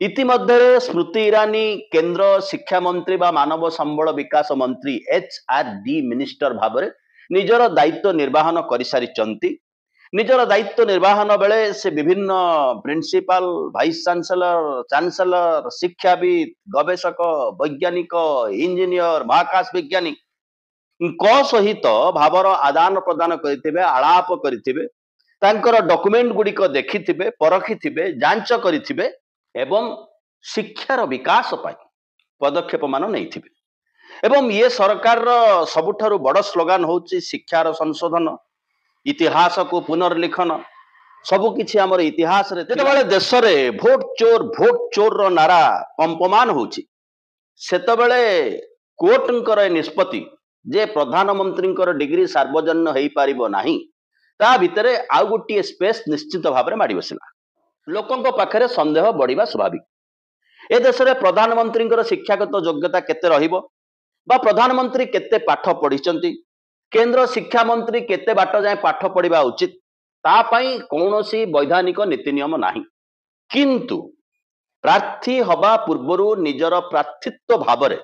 इतिमध्ये स्मृति ईरानी केंद्र शिक्षा मंत्री बा मानव संबल विकास मंत्री एचआरडी मिनिस्टर भाव में निजर दायित्व निर्वाहन कर सारी निजर दायित्व निर्वाहन बेले से विभिन्न प्रिंसिपाल वाइस चांसलर चांसलर शिक्षाविद गवेषक वैज्ञानिक इंजीनियर महाकाश वैज्ञानिक सहित भावर आदान प्रदान करिथिबे आलाप करिथिबे तांकर डॉक्यूमेंट गुड़िक देखिथिबे परखिथिबे जांच करिथिबे एवं शिक्षार विकास पाई पदक्षेप मान नैथिबे एवं ये सरकार सबुठारु बड़ स्लोगान होची शिक्षार संशोधन इतिहास को पुनर्लिखन सबकिछि आमर इतिहास रे जेतेबेले देश रे भोट चोर रो नारा कंपमान होची सेतेबेले कोर्टंकर निष्पत्ति जे प्रधानमंत्री डिग्री सार्वजन्य हो पारिबो नाही ता भितरे आउ गोटे स्पेस निश्चित भाव में माड़ी बसला लोकंक पाखरे संदेह बढ़िबा स्वाभाविक ए देश रे प्रधानमंत्री शिक्षागत योग्यता केते रहिबो बा प्रधानमंत्री केते पाठ पढ़िचंती केंद्र शिक्षा मंत्री केते बाट जाए पाठ पढ़िबा उचित ता पई कौनसी वैधानिक नीति नियम नाही किंतु प्रार्थी हवा पूर्वरु निजर प्रार्थित्व भावरे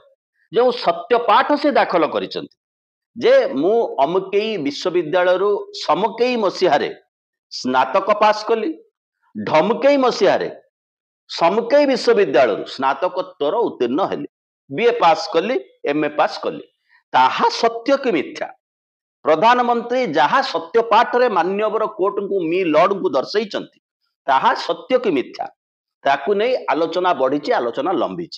जो सत्य पाठ से दाखल करिसंती जे मु अमुकेई विश्वविद्यालय रु समकेई मसिहारे स्नातक पास कली ढमकेई मसिहारे समकेई विश्वविद्यालय रु स्नातकोत्तर उत्तीर्ण हेली बीए पास कली एमए पास कली ताहा सत्य कि मिथ्या प्रधानमंत्री जहा सत्य पाठ रे मान्यवर कोर्ट को मी लॉर्ड को दर्शाई ताहा सत्य कि मिथ्या ताकू नहीं आलोचना बढ़ी आलोचना लंबी